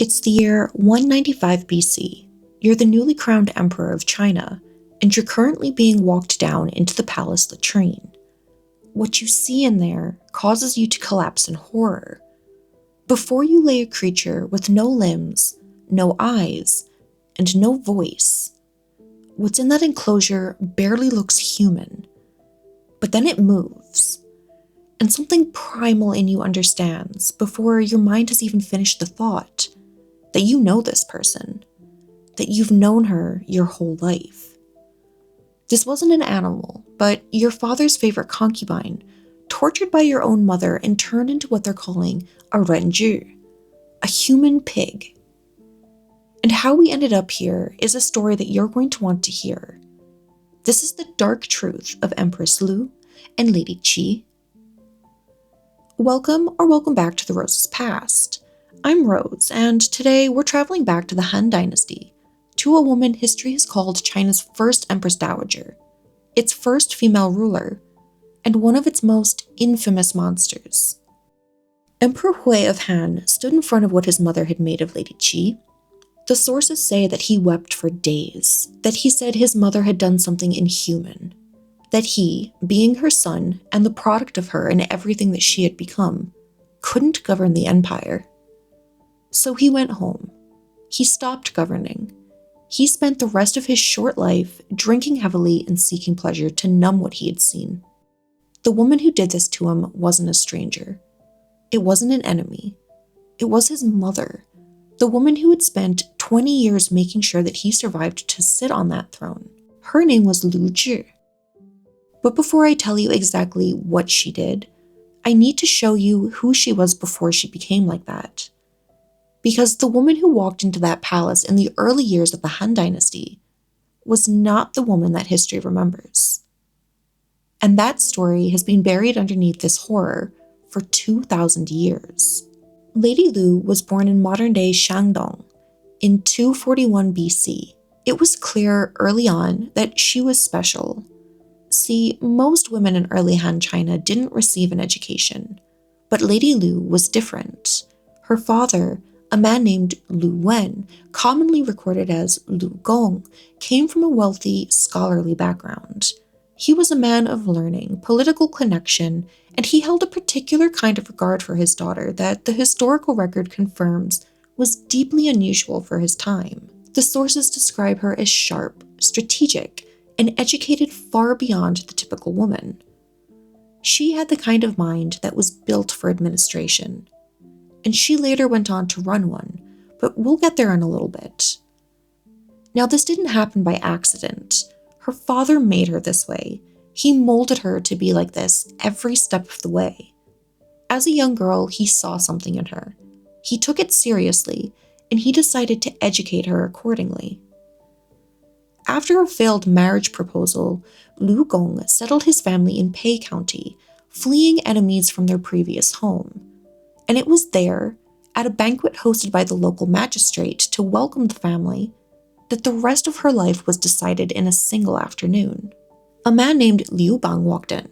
It's the year 195 BC. You're the newly crowned Emperor of China, and you're currently being walked down into the palace latrine. What you see in there causes you to collapse in horror. Before you lay a creature with no limbs, no eyes, and no voice. What's in that enclosure barely looks human. But then it moves, and something primal in you understands before your mind has even finished the thought that you know this person, that you've known her your whole life. This wasn't an animal, but your father's favorite concubine, tortured by your own mother and turned into what they're calling a Zhi, a human pig. And how we ended up here is a story that you're going to want to hear. This is the dark truth of Empress Lu and Lady Qi. Welcome back to The Rose's Past. I'm Rose, and today we're traveling back to the Han Dynasty, to a woman history has called China's first Empress Dowager, its first female ruler, and one of its most infamous monsters. Emperor Hui of Han stood in front of what his mother had made of Lady Qi. The sources say that he wept for days, that he said his mother had done something inhuman, that he, being her son and the product of her and everything that she had become, couldn't govern the empire. So he went home. He stopped governing. He spent the rest of his short life drinking heavily and seeking pleasure to numb what he had seen. The woman who did this to him wasn't a stranger. It wasn't an enemy. It was his mother, the woman who had spent 20 years making sure that he survived to sit on that throne. Her name was Lü Zhi. But before I tell you exactly what she did, I need to show you who she was before she became like that. Because the woman who walked into that palace in the early years of the Han Dynasty was not the woman that history remembers. And that story has been buried underneath this horror for 2,000 years. Lady Lu was born in modern-day Shandong in 241 BC. It was clear early on that she was special. See, most women in early Han China didn't receive an education, but Lady Lu was different. Her father, a man named Lu Wen, commonly recorded as Lu Gong, came from a wealthy, scholarly background. He was a man of learning, political connection, and he held a particular kind of regard for his daughter that the historical record confirms was deeply unusual for his time. The sources describe her as sharp, strategic, and educated far beyond the typical woman. She had the kind of mind that was built for administration, and she later went on to run one, but we'll get there in a little bit. Now, this didn't happen by accident. Her father made her this way. He molded her to be like this every step of the way. As a young girl, he saw something in her. He took it seriously, and he decided to educate her accordingly. After a failed marriage proposal, Lu Gong settled his family in Pei County, fleeing enemies from their previous home. And it was there, at a banquet hosted by the local magistrate to welcome the family, that the rest of her life was decided in a single afternoon. A man named Liu Bang walked in.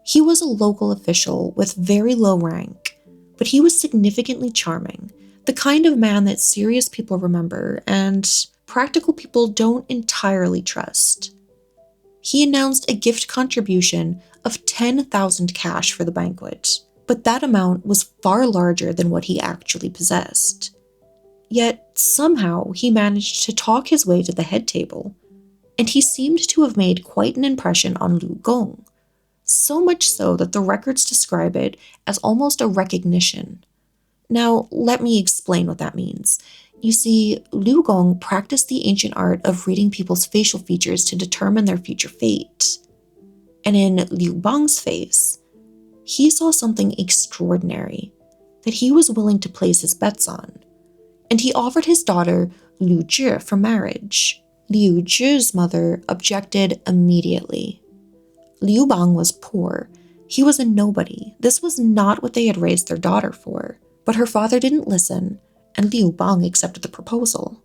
He was a local official with very low rank, but he was significantly charming, the kind of man that serious people remember and practical people don't entirely trust. He announced a gift contribution of 10,000 cash for the banquet, but that amount was far larger than what he actually possessed. Yet, somehow, he managed to talk his way to the head table, and he seemed to have made quite an impression on Lu Gong, so much so that the records describe it as almost a recognition. Now, let me explain what that means. You see, Lu Gong practiced the ancient art of reading people's facial features to determine their future fate. And in Liu Bang's face, he saw something extraordinary that he was willing to place his bets on, and he offered his daughter Lü Zhi for marriage. Liu Zhi's mother objected immediately. Liu Bang was poor. He was a nobody. This was not what they had raised their daughter for. But her father didn't listen, and Liu Bang accepted the proposal.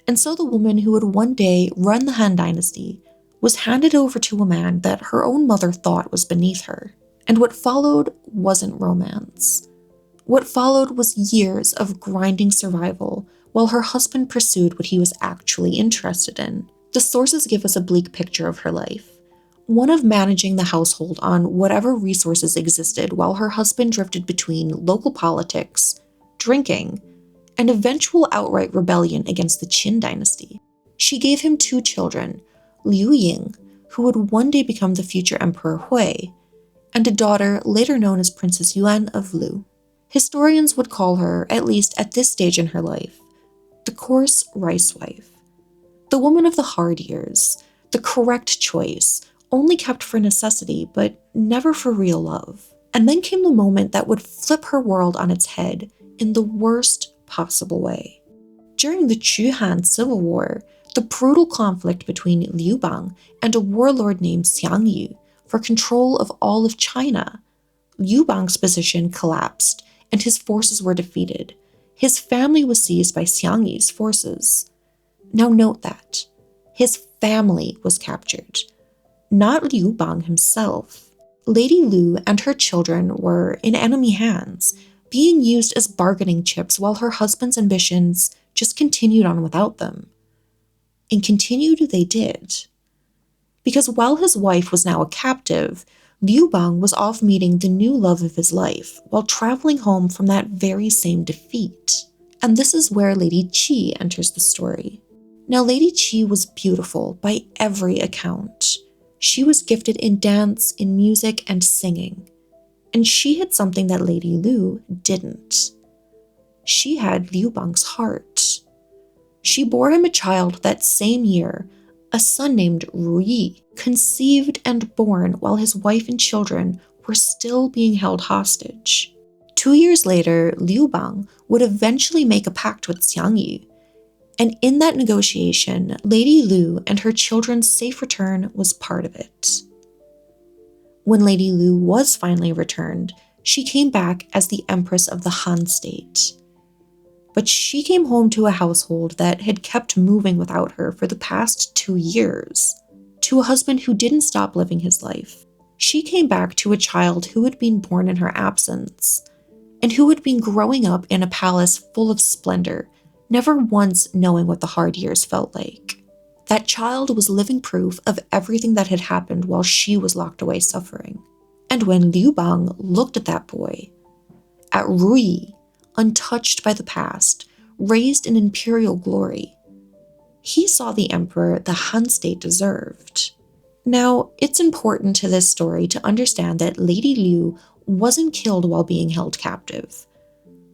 And so the woman who would one day run the Han Dynasty was handed over to a man that her own mother thought was beneath her. And what followed wasn't romance. What followed was years of grinding survival while her husband pursued what he was actually interested in. The sources give us a bleak picture of her life, one of managing the household on whatever resources existed while her husband drifted between local politics, drinking, and eventual outright rebellion against the Qin dynasty. She gave him 2 children, Liu Ying, who would one day become the future Emperor Hui, and a daughter later known as Princess Yuan of Lu. Historians would call her, at least at this stage in her life, the coarse rice wife, the woman of the hard years, the correct choice, only kept for necessity but never for real love. And then came the moment that would flip her world on its head in the worst possible way. During the Qu-Han Civil War, the brutal conflict between Liu Bang and a warlord named Xiang Yu for control of all of China, Liu Bang's position collapsed and his forces were defeated. His family was seized by Xiang Yu's forces. Now note that. His family was captured, not Liu Bang himself. Lady Lu and her children were in enemy hands, being used as bargaining chips while her husband's ambitions just continued on without them. And continued they did. Because while his wife was now a captive, Liu Bang was off meeting the new love of his life while traveling home from that very same defeat. And this is where Lady Qi enters the story. Now, Lady Qi was beautiful by every account. She was gifted in dance, in music, and singing. And she had something that Lady Lu didn't. She had Liu Bang's heart. She bore him a child that same year, a son named Ruyi, conceived and born while his wife and children were still being held hostage. 2 years later, Liu Bang would eventually make a pact with Xiang Yu, and in that negotiation, Lady Lu and her children's safe return was part of it. When Lady Lu was finally returned, she came back as the Empress of the Han state. But she came home to a household that had kept moving without her for the past 2 years, to a husband who didn't stop living his life. She came back to a child who had been born in her absence, and who had been growing up in a palace full of splendor, never once knowing what the hard years felt like. That child was living proof of everything that had happened while she was locked away suffering. And when Liu Bang looked at that boy, at Ruyi, untouched by the past, raised in imperial glory, he saw the emperor the Han state deserved. Now, it's important to this story to understand that Lady Liu wasn't killed while being held captive.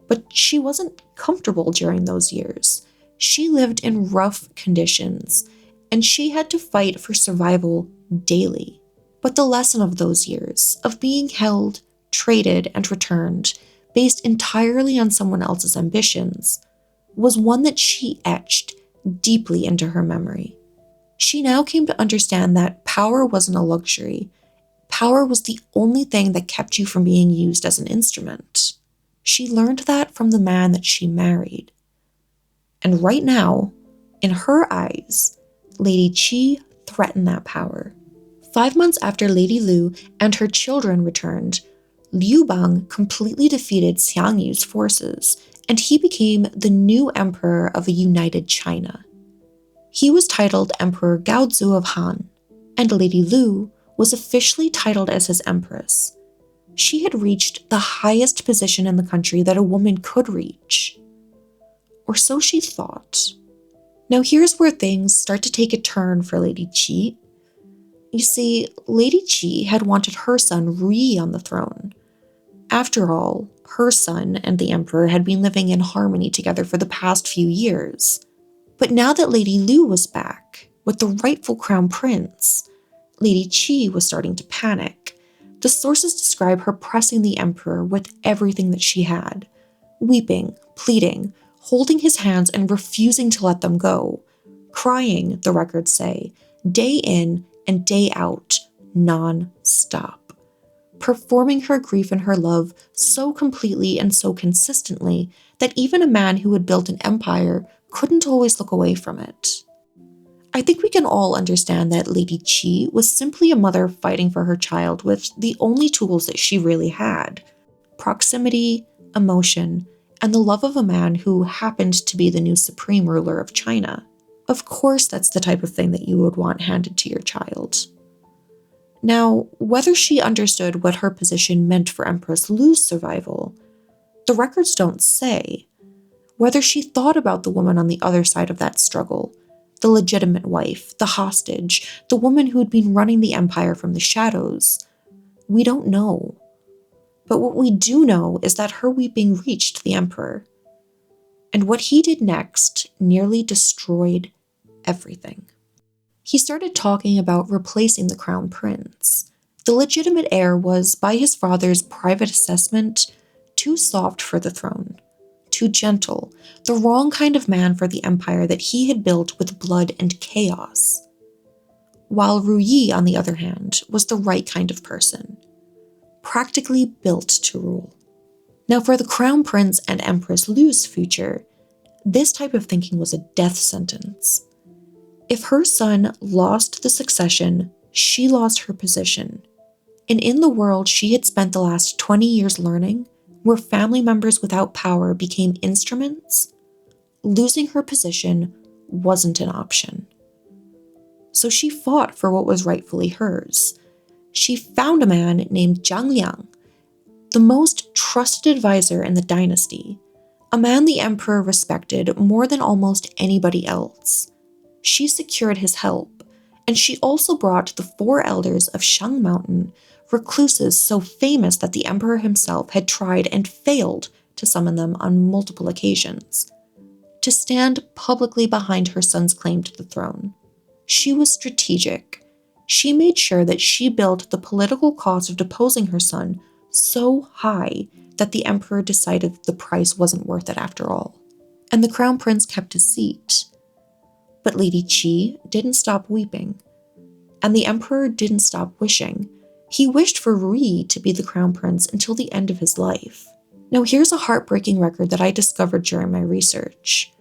But she wasn't comfortable during those years. She lived in rough conditions, and she had to fight for survival daily. But the lesson of those years, of being held, traded, and returned, based entirely on someone else's ambitions, was one that she etched deeply into her memory. She now came to understand that power wasn't a luxury. Power was the only thing that kept you from being used as an instrument. She learned that from the man that she married. And right now, in her eyes, Lady Qi threatened that power. 5 months after Lady Lu and her children returned, Liu Bang completely defeated Xiang Yu's forces, and he became the new emperor of a united China. He was titled Emperor Gaozu of Han, and Lady Lu was officially titled as his empress. She had reached the highest position in the country that a woman could reach. Or so she thought. Now here's where things start to take a turn for Lady Qi. You see, Lady Qi had wanted her son Ruyi on the throne. After all, her son and the emperor had been living in harmony together for the past few years. But now that Lady Lu was back, with the rightful crown prince, Lady Qi was starting to panic. The sources describe her pressing the emperor with everything that she had, weeping, pleading, holding his hands and refusing to let them go, crying, the records say, day in and day out, non-stop, performing her grief and her love so completely and so consistently that even a man who had built an empire couldn't always look away from it. I think we can all understand that Lady Qi was simply a mother fighting for her child with the only tools that she really had: proximity, emotion, and the love of a man who happened to be the new supreme ruler of China. Of course, that's the type of thing that you would want handed to your child. Now, whether she understood what her position meant for Empress Lu's survival, the records don't say. Whether she thought about the woman on the other side of that struggle, the legitimate wife, the hostage, the woman who'd been running the empire from the shadows, we don't know. But what we do know is that her weeping reached the emperor. And what he did next nearly destroyed everything. He started talking about replacing the crown prince. The legitimate heir was, by his father's private assessment, too soft for the throne, too gentle, the wrong kind of man for the empire that he had built with blood and chaos. While Ruyi, on the other hand, was the right kind of person, practically built to rule. Now, for the crown prince and Empress Lu's future, this type of thinking was a death sentence. If her son lost the succession, she lost her position. And in the world she had spent the last 20 years learning, where family members without power became instruments, losing her position wasn't an option. So she fought for what was rightfully hers. She found a man named Zhang Liang, the most trusted advisor in the dynasty, a man the emperor respected more than almost anybody else. She secured his help, and she also brought the 4 elders of Shang Mountain, recluses so famous that the emperor himself had tried and failed to summon them on multiple occasions, to stand publicly behind her son's claim to the throne. She was strategic. She made sure that she built the political cost of deposing her son so high that the emperor decided the price wasn't worth it after all. And the crown prince kept his seat. But Lady Qi didn't stop weeping, and the emperor didn't stop wishing. He wished for Ruyi to be the crown prince until the end of his life. Now here's a heartbreaking record that I discovered during my research.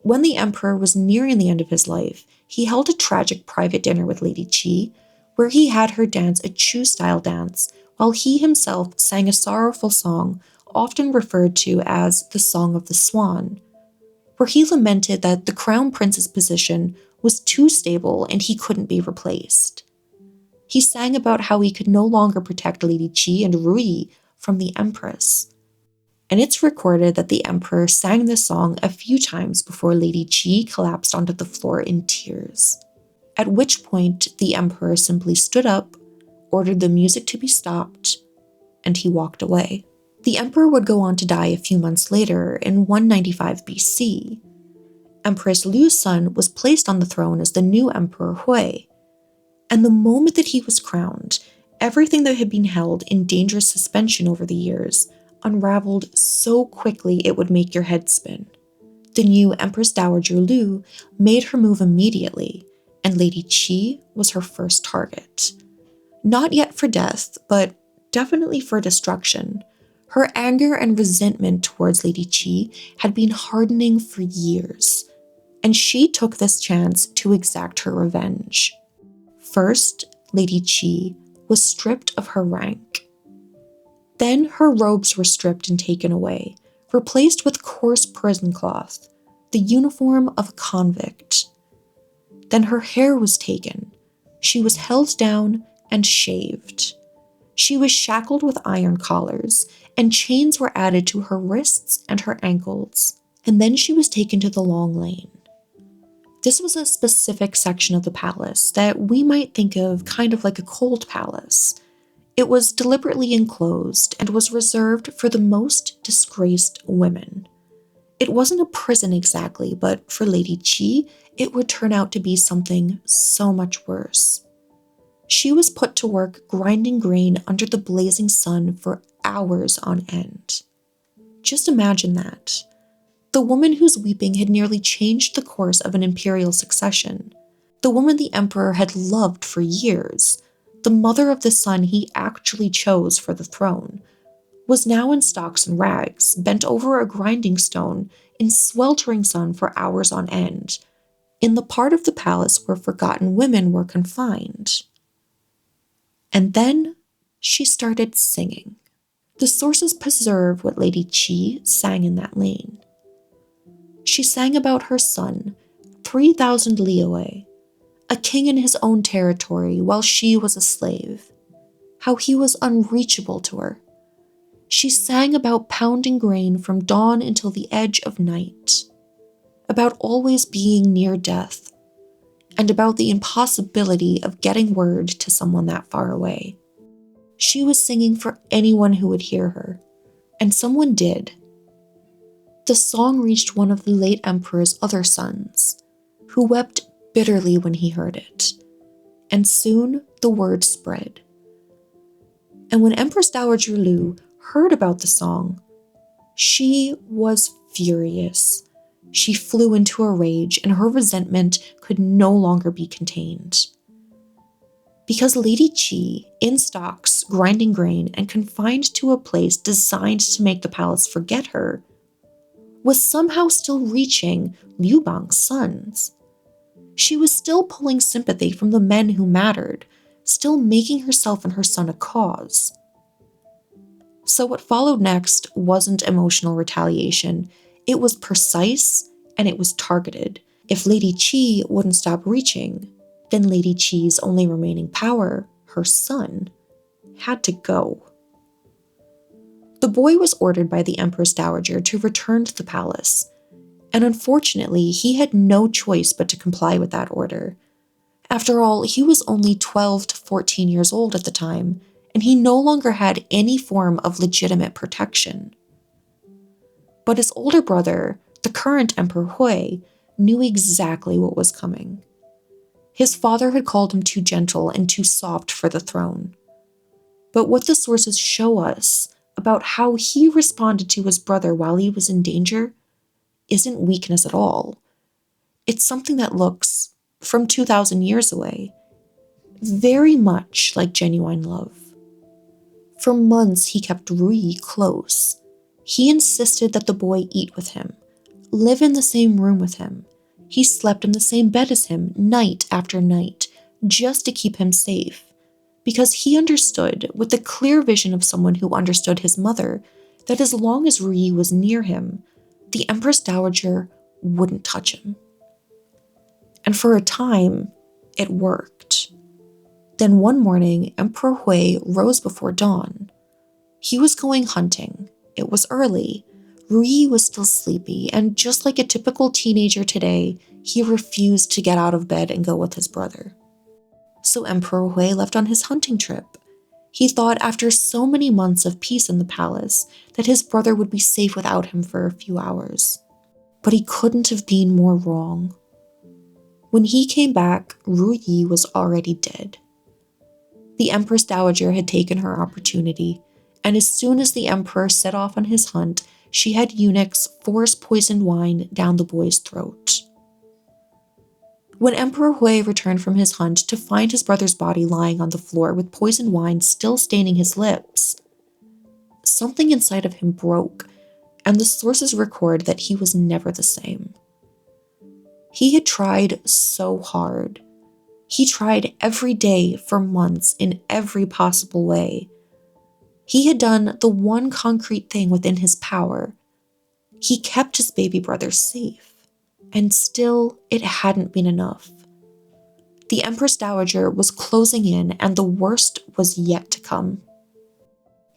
When the emperor was nearing the end of his life, he held a tragic private dinner with Lady Qi, where he had her dance a Chu-style dance, while he himself sang a sorrowful song, often referred to as the Song of the Swan, where he lamented that the crown prince's position was too stable and he couldn't be replaced. He sang about how he could no longer protect Lady Qi and Ruyi from the empress. And it's recorded that the emperor sang this song a few times before Lady Qi collapsed onto the floor in tears, at which point the emperor simply stood up, ordered the music to be stopped, and he walked away. The emperor would go on to die a few months later in 195 BC. Empress Lu's son was placed on the throne as the new Emperor Hui. And the moment that he was crowned, everything that had been held in dangerous suspension over the years unraveled so quickly it would make your head spin. The new Empress Dowager Lu made her move immediately, and Lady Qi was her first target. Not yet for death, but definitely for destruction. Her anger and resentment towards Lady Qi had been hardening for years, and she took this chance to exact her revenge. First, Lady Qi was stripped of her rank. Then her robes were stripped and taken away, replaced with coarse prison cloth, the uniform of a convict. Then her hair was taken. She was held down and shaved. She was shackled with iron collars, and chains were added to her wrists and her ankles. And then she was taken to the Long Lane. This was a specific section of the palace that we might think of kind of like a cold palace. It was deliberately enclosed and was reserved for the most disgraced women. It wasn't a prison exactly, but for Lady Qi, it would turn out to be something so much worse. She was put to work grinding grain under the blazing sun for hours on end. Just imagine that. The woman whose weeping had nearly changed the course of an imperial succession, the woman the emperor had loved for years, the mother of the son he actually chose for the throne, was now in stocks and rags, bent over a grinding stone in sweltering sun for hours on end, in the part of the palace where forgotten women were confined. And then she started singing. The sources preserve what Lady Qi sang in that lane. She sang about her son, 3,000 li away, a king in his own territory while she was a slave, how he was unreachable to her. She sang about pounding grain from dawn until the edge of night, about always being near death, and about the impossibility of getting word to someone that far away. She was singing for anyone who would hear her, and someone did. The song reached one of the late emperor's other sons, who wept bitterly when he heard it, and soon the word spread. And when Empress Dowager Lu heard about the song, she was furious. She flew into a rage, and her resentment could no longer be contained. Because Lady Qi, in stocks, grinding grain, and confined to a place designed to make the palace forget her, was somehow still reaching Liu Bang's sons. She was still pulling sympathy from the men who mattered, still making herself and her son a cause. So what followed next wasn't emotional retaliation. It was precise and it was targeted. If Lady Qi wouldn't stop reaching, then Lady Qi's only remaining power, her son, had to go. The boy was ordered by the Empress Dowager to return to the palace, and unfortunately, he had no choice but to comply with that order. After all, he was only 12 to 14 years old at the time, and he no longer had any form of legitimate protection. But his older brother, the current Emperor Hui, knew exactly what was coming. His father had called him too gentle and too soft for the throne. But what the sources show us about how he responded to his brother while he was in danger isn't weakness at all. It's something that looks, from 2,000 years away, very much like genuine love. For months, he kept Ruyi close. He insisted that the boy eat with him, live in the same room with him. He slept in the same bed as him night after night, just to keep him safe, because he understood, with the clear vision of someone who understood his mother, that as long as Ruyi was near him, the Empress Dowager wouldn't touch him. And for a time, it worked. Then one morning, Emperor Hui rose before dawn. He was going hunting. It was early. Ruyi was still sleepy, and just like a typical teenager today, he refused to get out of bed and go with his brother. So Emperor Hui left on his hunting trip. He thought after so many months of peace in the palace that his brother would be safe without him for a few hours. But he couldn't have been more wrong. When he came back, Ruyi was already dead. The Empress Dowager had taken her opportunity, and as soon as the emperor set off on his hunt, she had eunuchs force poisoned wine down the boy's throat. When Emperor Hui returned from his hunt to find his brother's body lying on the floor with poisoned wine still staining his lips, something inside of him broke, and the sources record that he was never the same. He had tried so hard. He tried every day for months in every possible way. He had done the one concrete thing within his power. He kept his baby brother safe, and still it hadn't been enough. The Empress Dowager was closing in, and the worst was yet to come.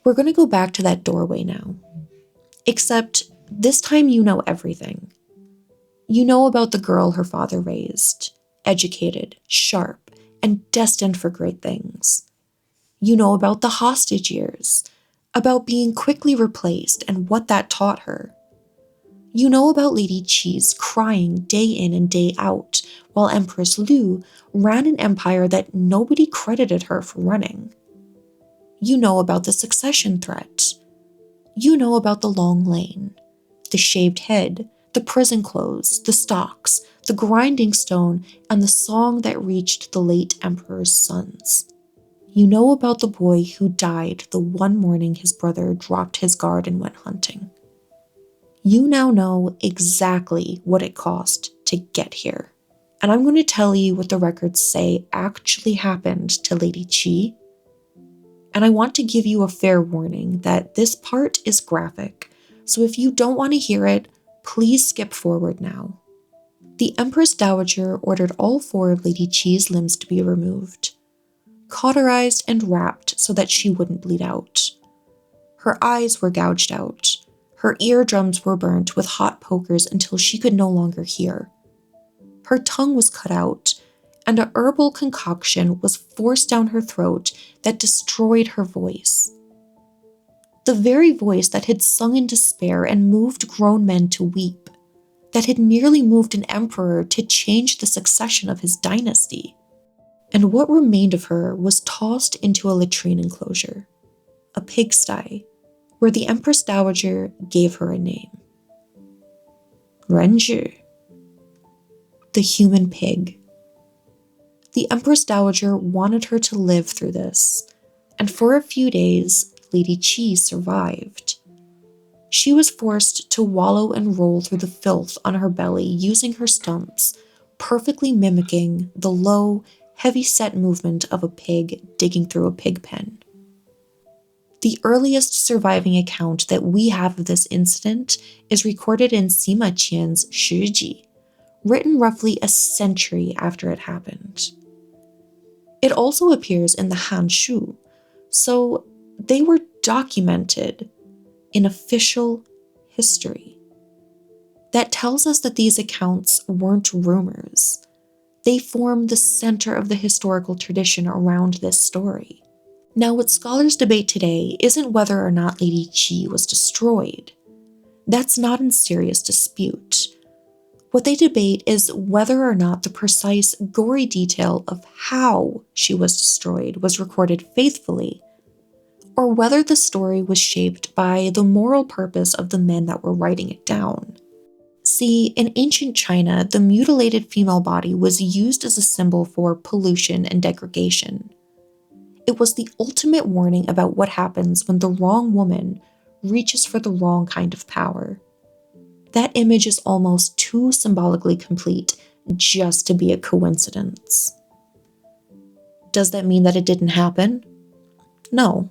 We're going to go back to that doorway now. Except this time you know everything. You know about the girl her father raised, educated, sharp, and destined for great things. You know about the hostage years, about being quickly replaced and what that taught her. You know about Lady Qi's crying day in and day out, while Empress Lu ran an empire that nobody credited her for running. You know about the succession threat. You know about the long lane, the shaved head, the prison clothes, the stocks, the grinding stone, and the song that reached the late emperor's sons. You know about the boy who died the one morning his brother dropped his guard and went hunting. You now know exactly what it cost to get here. And I'm going to tell you what the records say actually happened to Lady Qi and I want to give you a fair warning that this part is graphic, so if you don't want to hear it, please skip forward now. The Empress Dowager ordered all 4 of Lady Qi's limbs to be removed, cauterized and wrapped so that she wouldn't bleed out. Her eyes were gouged out. Her eardrums were burnt with hot pokers until she could no longer hear. Her tongue was cut out, and a herbal concoction was forced down her throat that destroyed her voice. The very voice that had sung in despair and moved grown men to weep, that had nearly moved an emperor to change the succession of his dynasty. And what remained of her was tossed into a latrine enclosure, a pigsty, where the Empress Dowager gave her a name. Lü Zhi, the human pig. The Empress Dowager wanted her to live through this, and for a few days, Lady Qi survived. She was forced to wallow and roll through the filth on her belly using her stumps, perfectly mimicking the low, heavy-set movement of a pig digging through a pig pen. The earliest surviving account that we have of this incident is recorded in Sima Qian's Shiji, written roughly a century after it happened. It also appears in the Han Shu, so they were documented in official history. That tells us that these accounts weren't rumors. They form the center of the historical tradition around this story. Now, what scholars debate today isn't whether or not Lady Qi was destroyed. That's not in serious dispute. What they debate is whether or not the precise, gory detail of how she was destroyed was recorded faithfully, or whether the story was shaped by the moral purpose of the men that were writing it down. See, in ancient China, the mutilated female body was used as a symbol for pollution and degradation. It was the ultimate warning about what happens when the wrong woman reaches for the wrong kind of power. That image is almost too symbolically complete just to be a coincidence. Does that mean that it didn't happen? No.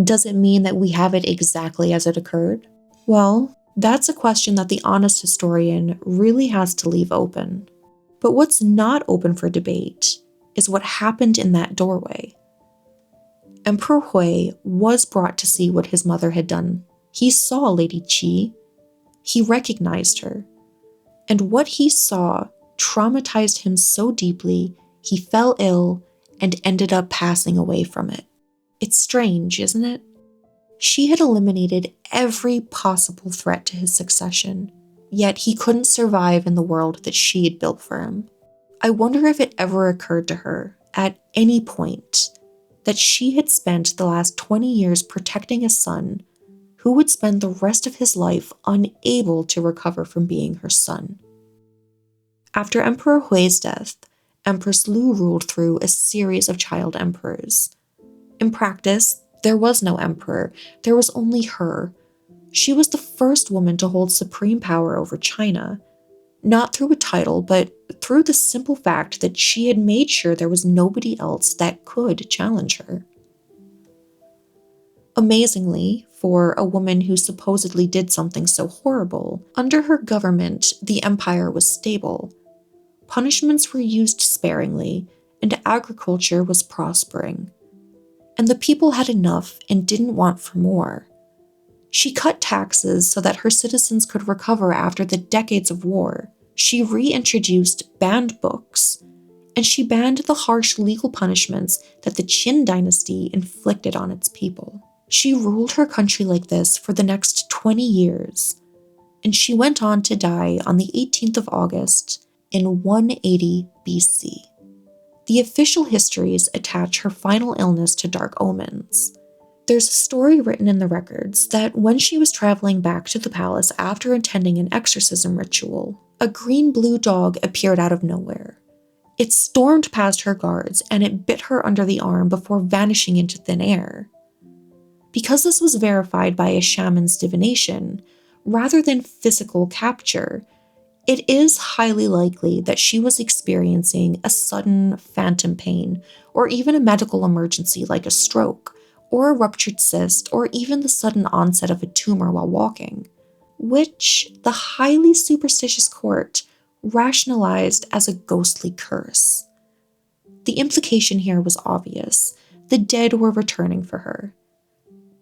Does it mean that we have it exactly as it occurred? Well, that's a question that the honest historian really has to leave open. But what's not open for debate is what happened in that doorway. Emperor Hui was brought to see what his mother had done. He saw Lady Qi. He recognized her. And what he saw traumatized him so deeply, he fell ill and ended up passing away from it. It's strange, isn't it? She had eliminated every possible threat to his succession, yet he couldn't survive in the world that she had built for him. I wonder if it ever occurred to her, at any point, that she had spent the last 20 years protecting a son who would spend the rest of his life unable to recover from being her son. After Emperor Hui's death, Empress Lu ruled through a series of child emperors. In practice, there was no emperor, there was only her. She was the first woman to hold supreme power over China, not through a title, but through the simple fact that she had made sure there was nobody else that could challenge her. Amazingly, for a woman who supposedly did something so horrible, under her government, the empire was stable. Punishments were used sparingly, and agriculture was prospering. And the people had enough and didn't want for more. She cut taxes so that her citizens could recover after the decades of war. She reintroduced banned books, and she banned the harsh legal punishments that the Qin dynasty inflicted on its people. She ruled her country like this for the next 20 years, and she went on to die on the 18th of August in 180 BC. The official histories attach her final illness to dark omens. There's a story written in the records that when she was traveling back to the palace after attending an exorcism ritual, a green-blue dog appeared out of nowhere. It stormed past her guards and it bit her under the arm before vanishing into thin air. Because this was verified by a shaman's divination, rather than physical capture, It is highly likely that she was experiencing a sudden phantom pain, or even a medical emergency like a stroke, or a ruptured cyst, or even the sudden onset of a tumor while walking, which the highly superstitious court rationalized as a ghostly curse. The implication here was obvious. The dead were returning for her.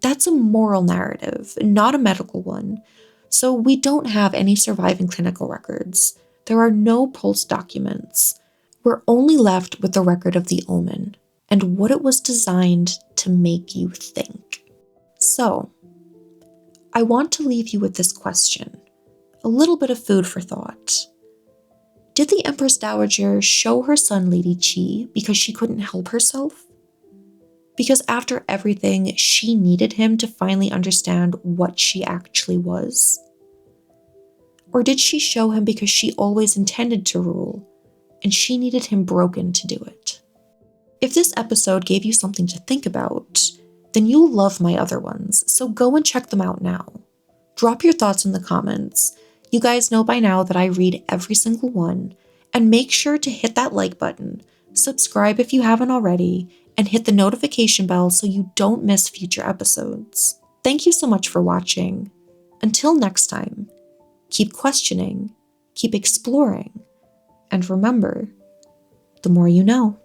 That's a moral narrative, not a medical one, so we don't have any surviving clinical records. There are no pulse documents. We're only left with the record of the omen and what it was designed to make you think. So, I want to leave you with this question, a little bit of food for thought. Did the Empress Dowager show her son Lady Qi because she couldn't help herself? Because after everything, she needed him to finally understand what she actually was? Or did she show him because she always intended to rule, and she needed him broken to do it? If this episode gave you something to think about, then you'll love my other ones, so go and check them out now. Drop your thoughts in the comments. You guys know by now that I read every single one, and make sure to hit that like button, subscribe if you haven't already, and hit the notification bell so you don't miss future episodes. Thank you so much for watching. Until next time, keep questioning, keep exploring, and remember, the more you know.